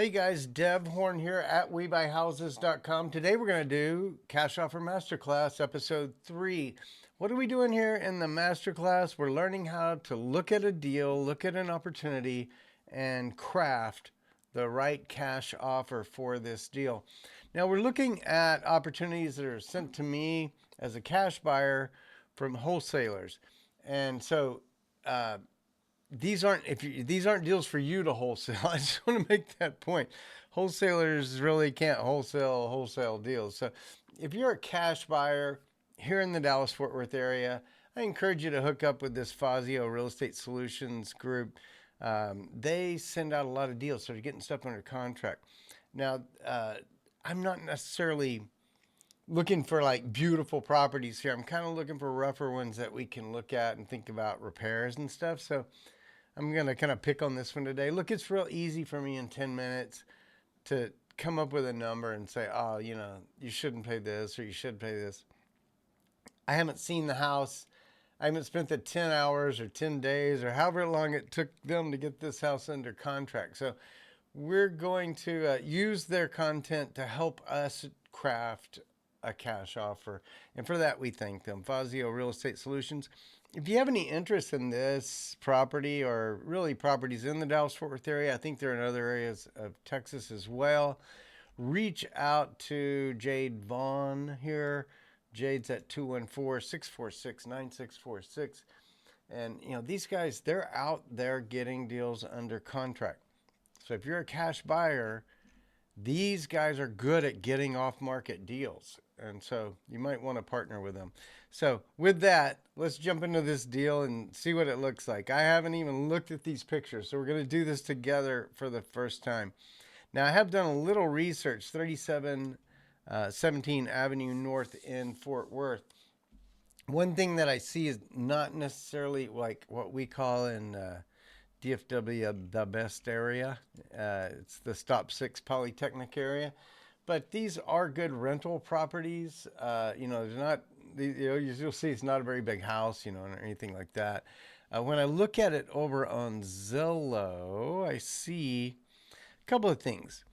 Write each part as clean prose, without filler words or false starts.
Hey guys, Dev Horn here at WeBuyHouses.com. Today we're going to do Cash Offer Masterclass episode 3. What are we doing here in the masterclass? We're learning how to look at a deal, look at an opportunity, and craft the right cash offer for this deal. Now we're looking at opportunities that are sent to me as a cash buyer from wholesalers. And so these aren't deals for you to wholesale. I just want to make that point. Wholesalers really can't wholesale deals. So if you're a cash buyer here in the Dallas Fort Worth area, I encourage you to hook up with this Fazio Real Estate Solutions group. They send out a lot of deals, so you're getting stuff under contract. Now, I'm not necessarily looking for like beautiful properties here. I'm kind of looking for rougher ones that we can look at and think about repairs and stuff. So I'm going to kind of pick on this one today. Look, it's real easy for me in 10 minutes to come up with a number and say, oh, you shouldn't pay this or you should pay this. I haven't seen the house. I haven't spent the 10 hours or 10 days or however long it took them to get this house under contract. So we're going to use their content to help us craft a cash offer. And for that, we thank them. Fazio Real Estate Solutions. If you have any interest in this property or really properties in the Dallas-Fort Worth area, I think they're in other areas of Texas as well, reach out to Jade Vaughn here. Jade's at 214-646-9646. And, these guys, they're out there getting deals under contract. So if you're a cash buyer, these guys are good at getting off-market deals. And so you might want to partner with them. So with that, let's jump into this deal and see what it looks like. I haven't even looked at these pictures, so we're going to do this together for the first time. Now, I have done a little research, 3717 Avenue North in Fort Worth. One thing that I see is not necessarily like what we call in DFW the best area. It's the Stop 6 Polytechnic area. But these are good rental properties. There's not, you'll see it's not a very big house, or anything like that. When I look at it over on Zillow, I see a couple of things.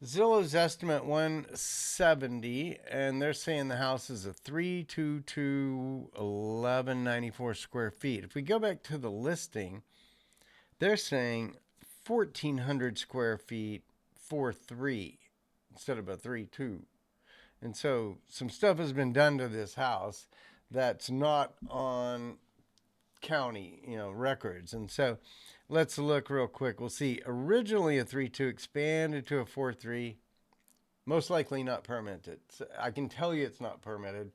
Zillow's estimate 170, and they're saying the house is a 322 1194 square feet. If we go back to the listing, they're saying 1,400 square feet for 3 instead of a 3.2. And so some stuff has been done to this house that's not on county, records. And so let's look real quick. We'll see originally a 3.2 expanded to a 4.3, most likely not permitted. So I can tell you it's not permitted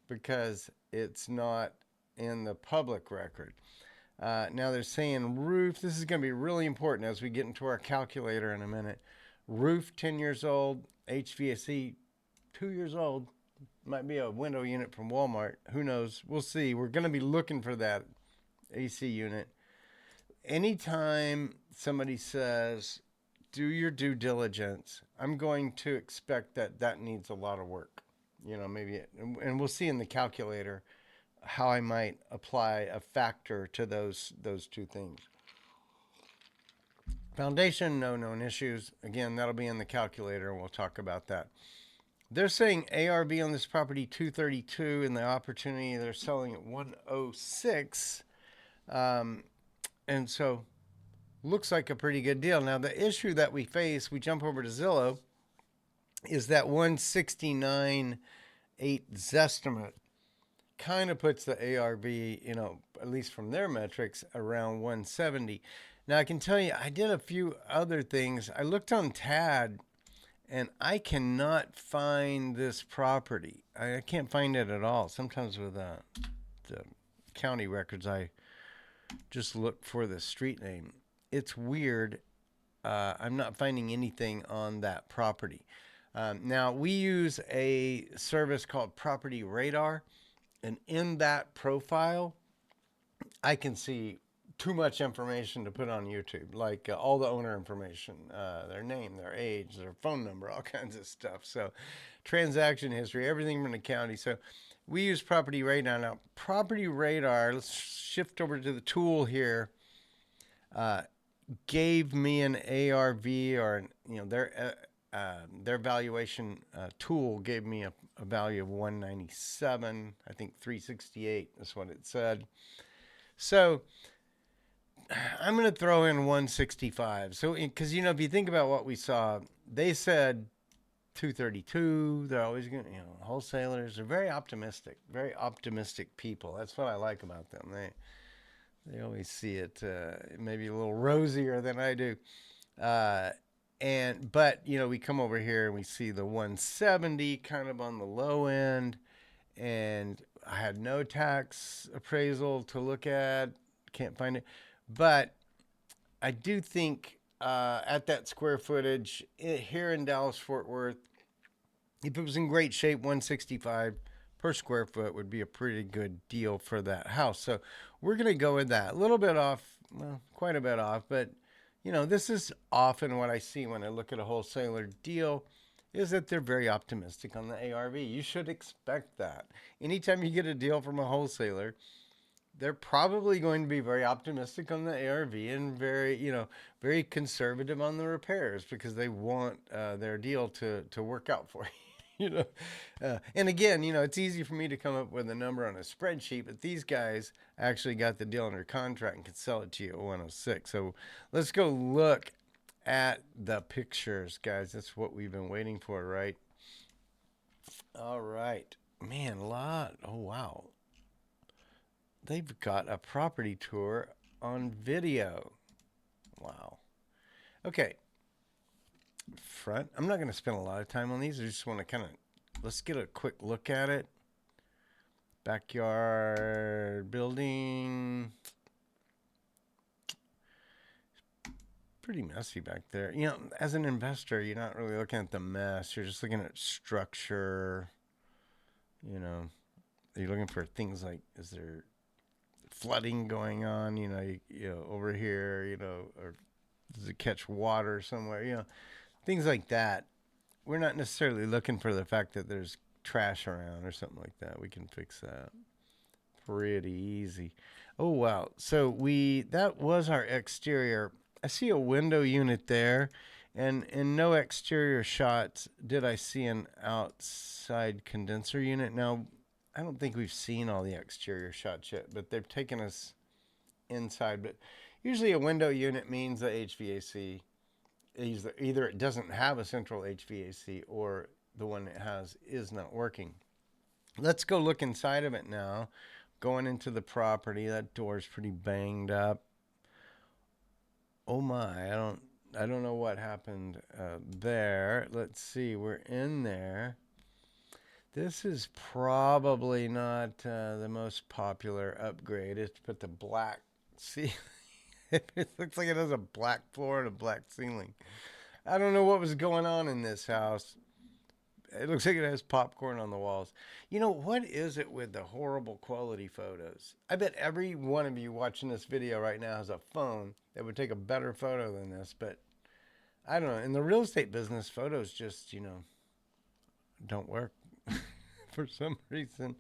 because it's not in the public record. Now they're saying roof. This is going to be really important as we get into our calculator in a minute. Roof 10 years old, HVAC 2 years old. Might be a window unit from Walmart. Who knows? We'll see. We're going to be looking for that AC unit. Anytime somebody says, do your due diligence, I'm going to expect that needs a lot of work. And we'll see in the calculator how I might apply a factor to those two things. Foundation, no known issues. Again, that'll be in the calculator, and we'll talk about that. They're saying ARV on this property 232, and the opportunity they're selling at 106. And so looks like a pretty good deal. Now the issue that we face, we jump over to Zillow, is that 169.8 Zestimate kind of puts the ARV, at least from their metrics, around 170. Now I can tell you, I did a few other things. I looked on TAD, and I cannot find this property. I can't find it at all. Sometimes with the county records, I just look for the street name. It's weird. I'm not finding anything on that property. Now we use a service called Property Radar, and in that profile, I can see too much information to put on YouTube, like all the owner information, their name, their age, their phone number, all kinds of stuff. So transaction history, everything from the county. So we use Property Radar. Now, Property Radar, let's shift over to the tool here, gave me an ARV, or their valuation tool gave me a value of 197. I think 368 is what it said. So I'm going to throw in 165. So, because, if you think about what we saw, they said 232. They're always going to, wholesalers are very optimistic people. That's what I like about them. They always see it maybe a little rosier than I do. But we come over here and we see the 170 kind of on the low end, and I had no tax appraisal to look at. Can't find it. But I do think at that square footage here in Dallas Fort Worth, if it was in great shape, 165 per square foot would be a pretty good deal for that house. So we're going to go with that. A little bit off, well, quite a bit off, but this is often what I see when I look at a wholesaler deal, is that they're very optimistic on the ARV. You should expect that. Anytime you get a deal from a wholesaler, they're probably going to be very optimistic on the ARV and very conservative on the repairs, because they want their deal to work out for you. And again, it's easy for me to come up with a number on a spreadsheet, but these guys actually got the deal under contract and could sell it to you at 106. So let's go look at the pictures, guys. That's what we've been waiting for, right? All right, man, oh wow. They've got a property tour on video. Wow. Okay. Front. I'm not going to spend a lot of time on these. I just want to let's get a quick look at it. Backyard building. Pretty messy back there. As an investor, you're not really looking at the mess. You're just looking at structure. You're looking for things like, is there flooding going on, over here, or does it catch water somewhere, things like that. We're not necessarily looking for the fact that there's trash around or something like that. We can fix that pretty easy. Oh, wow. So that was our exterior. I see a window unit there, and in no exterior shots did I see an outside condenser unit. Now, I don't think we've seen all the exterior shots yet, but they've taken us inside. But usually a window unit means the HVAC, either it doesn't have a central HVAC, or the one it has is not working. Let's go look inside of it now. Going into the property, that door's pretty banged up. Oh my, I don't know what happened there. Let's see, we're in there. This is probably not the most popular upgrade. Is to put the black ceiling. It looks like it has a black floor and a black ceiling. I don't know what was going on in this house. It looks like it has popcorn on the walls. What is it with the horrible quality photos? I bet every one of you watching this video right now has a phone that would take a better photo than this, but I don't know. In the real estate business, photos just, don't work. For some reason.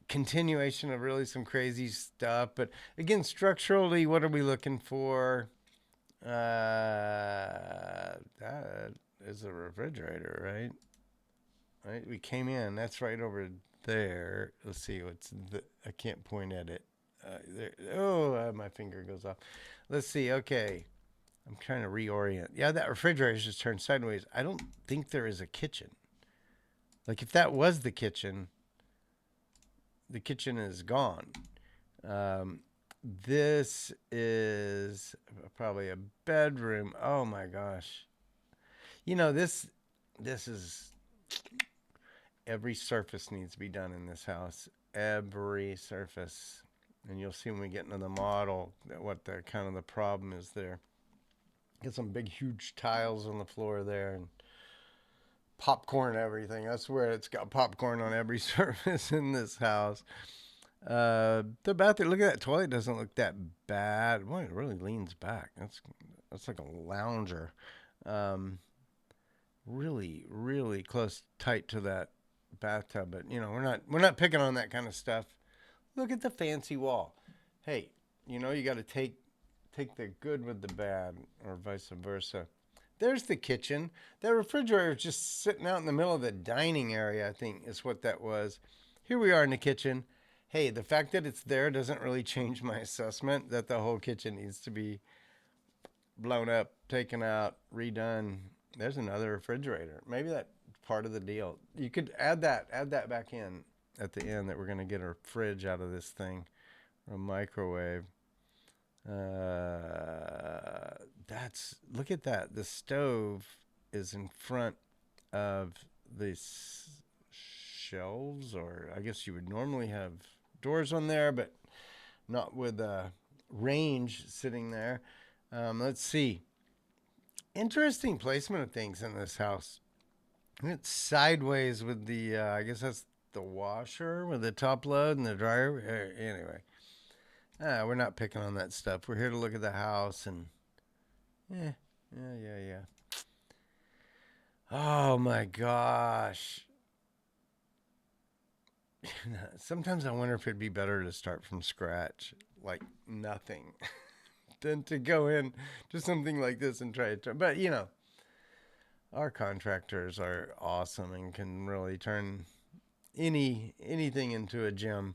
Continuation of really some crazy stuff. But again, structurally, what are we looking for? That is a refrigerator, right? Right. We came in. That's right over there. Let's see. I can't point at it. My finger goes off. Let's see. Okay. I'm trying to reorient. Yeah, that refrigerator just turned sideways. I don't think there is a kitchen. Like, if that was the kitchen is gone. This is probably a bedroom. Oh my gosh. This is, every surface needs to be done in this house. Every surface. And you'll see when we get into the model what the problem is there. Get some big, huge tiles on the floor there, and popcorn everything. I swear it's got popcorn on every surface in this house. The bathroom, look at that toilet, doesn't look that bad. Boy, it really leans back. That's like a lounger. Really, really close, tight to that bathtub. But we're not picking on that kind of stuff. Look at the fancy wall. Hey, you got to take take the good with the bad, or vice versa. There's the kitchen. That refrigerator is just sitting out in the middle of the dining area, I think is what that was. Here we are in the kitchen. Hey, the fact that it's there doesn't really change my assessment that the whole kitchen needs to be blown up, taken out, redone. There's another refrigerator. Maybe that's part of the deal. You could add that back in at the end, that we're going to get our fridge out of this thing, or a microwave. Look at that. The stove is in front of the shelves, or I guess you would normally have doors on there, but not with a range sitting there. Let's see. Interesting placement of things in this house. It's sideways with the, I guess that's the washer with the top load and the dryer. Anyway, we're not picking on that stuff. We're here to look at the house and yeah. Oh my gosh. Sometimes I wonder if it'd be better to start from scratch, like nothing, than to go in to something like this and try to. But you know, our contractors are awesome and can really turn anything into a gem.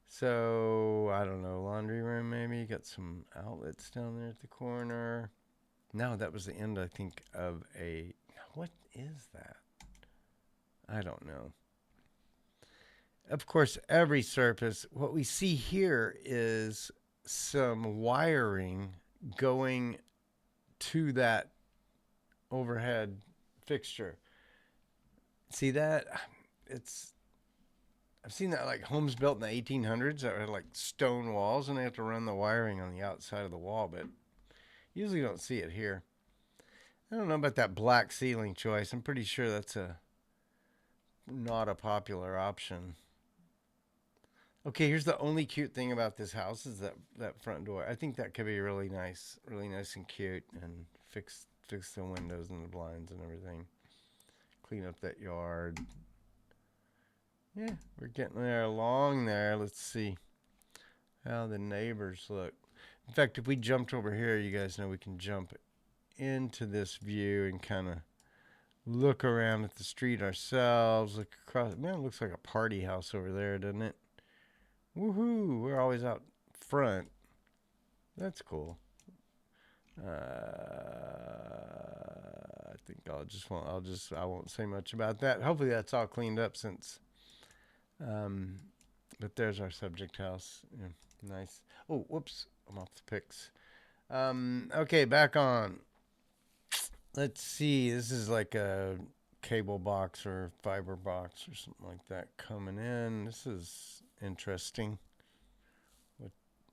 So I don't know, laundry room maybe. Got some outlets down there at the corner. No, that was the end, I think, of a. What is that? I don't know. Of course, every surface. What we see here is some wiring going to that overhead fixture. See that? I've seen that, like homes built in the 1800s that had like stone walls, and they have to run the wiring on the outside of the wall, but usually don't see it here. I don't know about that black ceiling choice. I'm pretty sure that's not a popular option. Okay, here's the only cute thing about this house is that front door. I think that could be really nice and cute, and fix the windows and the blinds and everything. Clean up that yard. Yeah, we're getting there along there. Let's see how the neighbors look. In fact, if we jumped over here, you guys know we can jump into this view and kind of look around at the street ourselves. Look across. Man, it looks like a party house over there, doesn't it? Woohoo! We're always out front. That's cool. I think I won't say much about that. Hopefully that's all cleaned up since. But there's our subject house. Yeah, nice. Oh, whoops. I'm off the pics. Okay, back on. Let's see. This is like a cable box or fiber box or something like that coming in. This is interesting.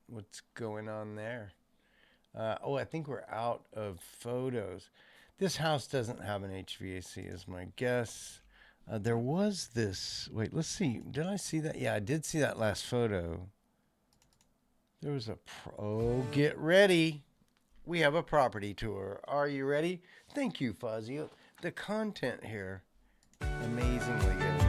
What's going on there? I think we're out of photos. This house doesn't have an HVAC, is my guess. There was this. Wait, let's see. Did I see that? Yeah, I did see that last photo. There was a. Oh, get ready. We have a property tour. Are you ready? Thank you, Fazio. The content here, amazingly good.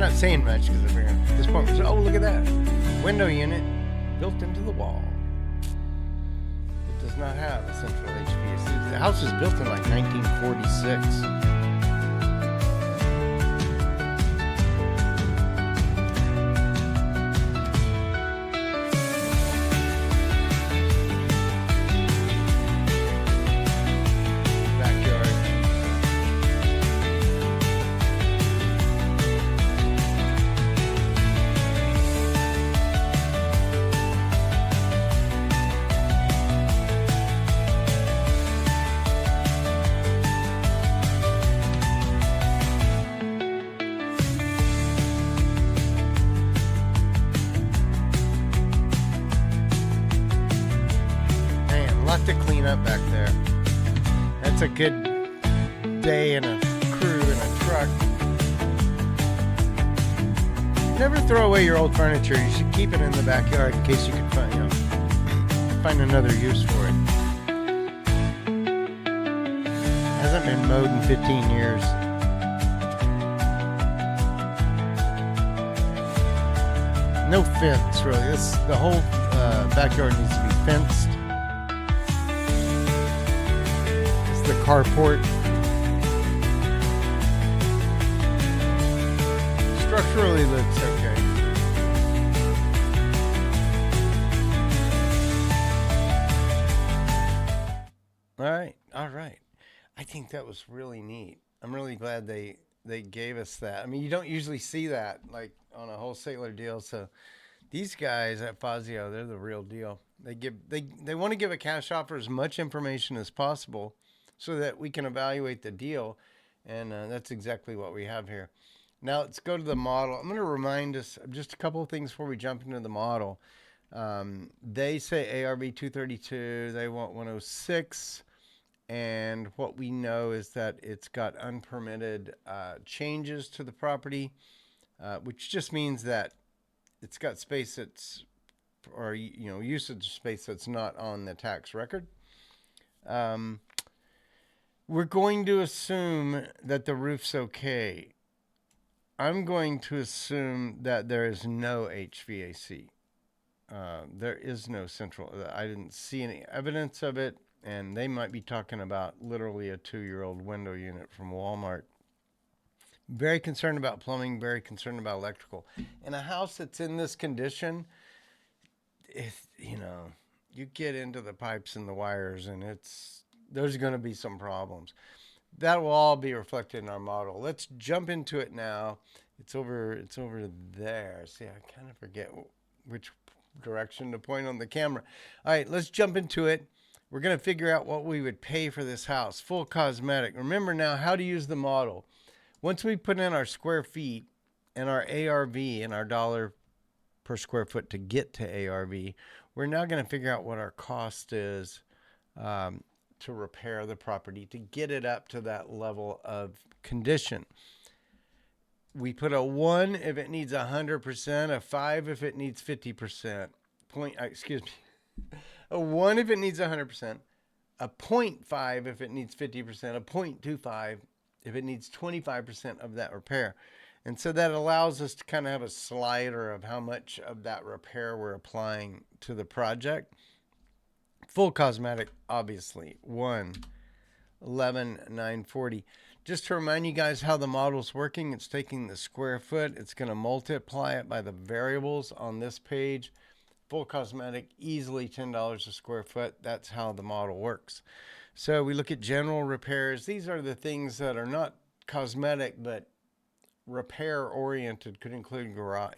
not saying much because at this point, oh, look at that. Window unit built into the wall. It does not have a central HVAC. The house was built in like 1946. To clean up back there. That's a good day in a crew in a truck. Never throw away your old furniture. You should keep it in the backyard in case you can find another use for it. Hasn't been mowed in 15 years. No fence really. The whole backyard needs to be fenced. The carport. Structurally looks okay. All right. I think that was really neat. I'm really glad they gave us that. I mean, you don't usually see that like on a wholesaler deal. So these guys at Fazio, they're the real deal. They want to give a cash offer as much information as possible, so that we can evaluate the deal, and that's exactly what we have here. Now let's go to the model. I'm going to remind us of just a couple of things before we jump into the model. They say ARV 232, they want 106, and what we know is that it's got unpermitted changes to the property, which just means that it's got space or usage space that's not on the tax record. We're going to assume that the roof's okay. I'm going to assume that there is no HVAC. There is no central. I didn't see any evidence of it, and they might be talking about literally a 2-year-old window unit from Walmart. Very concerned about plumbing, very concerned about electrical. In a house that's in this condition, you get into the pipes and the wires, and there's going to be some problems. That will all be reflected in our model. Let's jump into it now. It's over there. See, I kind of forget which direction to point on the camera. All right, let's jump into it. We're going to figure out what we would pay for this house. Full cosmetic. Remember now how to use the model. Once we put in our square feet and our ARV and our dollar per square foot to get to ARV, we're now going to figure out what our cost is to repair the property, to get it up to that level of condition. We put a 1 if it needs 100%, a 5 if it needs 50%. A 1 if it needs 100%, a 0.5 if it needs 50%, a 0.25 if it needs 25% of that repair. And so that allows us to kind of have a slider of how much of that repair we're applying to the project. Full cosmetic, obviously, 11,940. Just to remind you guys how the model's working, it's taking the square foot, it's going to multiply it by the variables on this page. Full cosmetic, easily $10 a square foot. That's how the model works. So we look at general repairs. These are the things that are not cosmetic, but repair oriented. Could include garage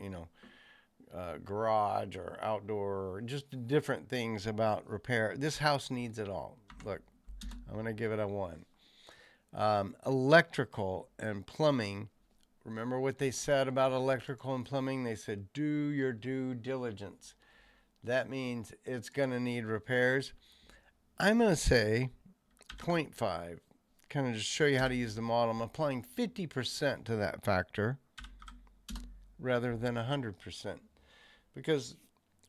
or outdoor, or just different things about repair. This house needs it all. Look, I'm going to give it a 1. Electrical and plumbing. Remember what they said about electrical and plumbing? They said, do your due diligence. That means it's going to need repairs. I'm going to say 0.5. Kind of just show you how to use the model. I'm applying 50% to that factor rather than 100%. Because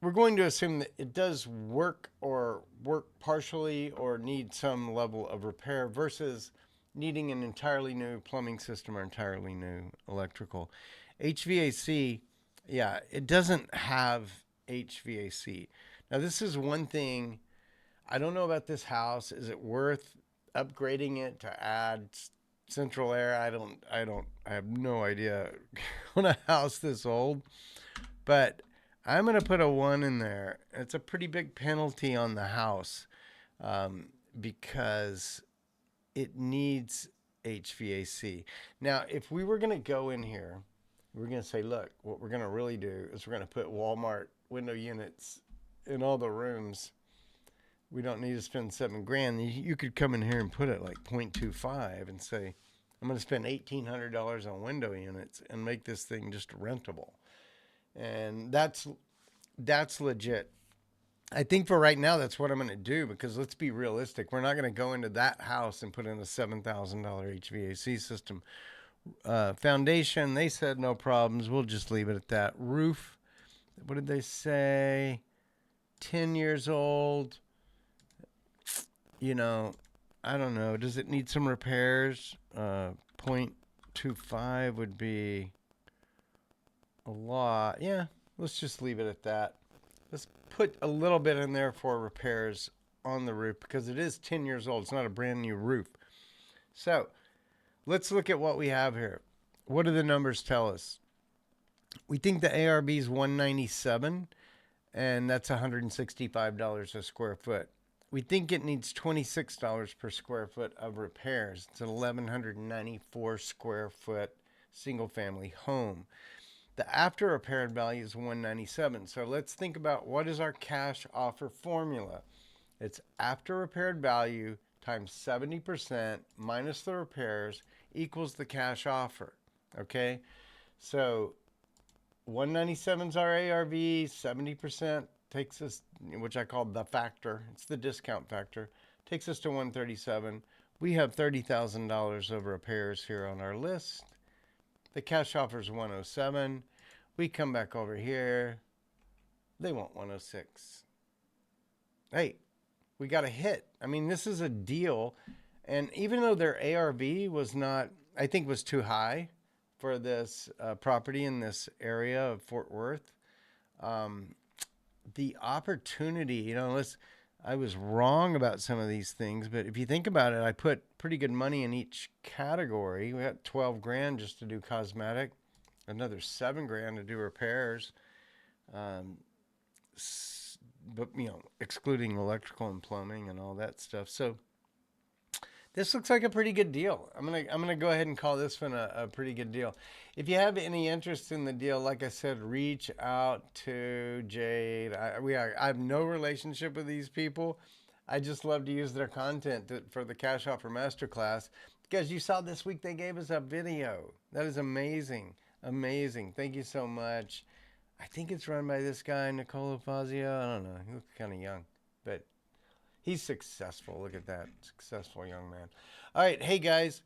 we're going to assume that it does work or work partially or need some level of repair versus needing an entirely new plumbing system or entirely new electrical. HVAC, yeah, it doesn't have HVAC. Now, this is one thing. I don't know about this house. Is it worth upgrading it to add central air? I have no idea on a house this old, but I'm going to put a 1 in there. It's a pretty big penalty on the house because it needs HVAC. Now, if we were going to go in here, we're going to say, look, what we're going to really do is we're going to put Walmart window units in all the rooms. We don't need to spend $7,000. You could come in here and put it like 0.25 and say, I'm going to spend $1,800 on window units and make this thing just rentable. And that's legit. I think for right now, that's what I'm going to do, because let's be realistic. We're not going to go into that house and put in a $7,000 HVAC system. Foundation, they said no problems. We'll just leave it at that. Roof, what did they say? 10 years old. You know, I don't know. Does it need some repairs? 0.25 would be a lot. Yeah, let's just leave it at that. Let's put a little bit in there for repairs on the roof, because it is 10 years old. It's not a brand new roof. So let's look at what we have here. What do the numbers tell us? We think the ARB is $197, and that's $165 a square foot. We think it needs $26 per square foot of repairs. It's an 1,194 square foot single family home. The after repaired value is $197. So let's think about, what is our cash offer formula? It's after repaired value times 70% minus the repairs equals the cash offer. Okay, so 197 is our ARV, 70% takes us, which I call the factor, it's the discount factor, takes us to 137. We have $30,000 of repairs here on our list. The cash offer is 107. We come back over here. They want 106. Hey, we got a hit. I mean, this is a deal. And even though their ARV was not, I think was too high for this property in this area of Fort Worth, the opportunity, you know, I was wrong about some of these things, but if you think about it, I put pretty good money in each category. We got $12,000 just to do cosmetic, another $7,000 to do repairs, but you know, excluding electrical and plumbing and all that stuff. So this looks like a pretty good deal. I'm gonna go ahead and call this one a pretty good deal. If you have any interest in the deal, like I said, reach out to Jade. I have no relationship with these people. I just love to use their content for the Cash Offer Masterclass, because you saw this week they gave us a video. That is amazing. Amazing. Thank you so much. I think it's run by this guy, Nicolo Fazio. I don't know. He looks kind of young, but he's successful. Look at that. Successful young man. All right. Hey, guys.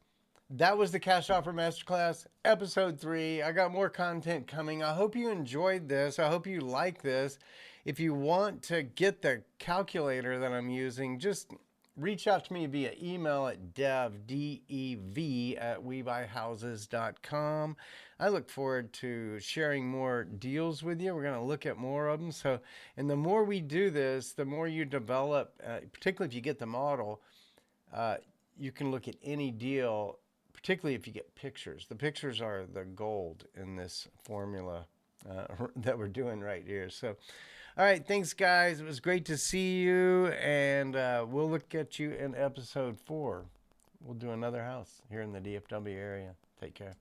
That was the Cash Offer Masterclass, episode 3. I got more content coming. I hope you enjoyed this. I hope you like this. If you want to get the calculator that I'm using, just reach out to me via email at dev@webuyhouses.com. I look forward to sharing more deals with you. We're going to look at more of them. So, and the more we do this, the more you develop, particularly if you get the model, you can look at any deal, particularly if you get pictures. The pictures are the gold in this formula that we're doing right here. So, all right, thanks, guys. It was great to see you, and we'll look at you in episode 4. We'll do another house here in the DFW area. Take care.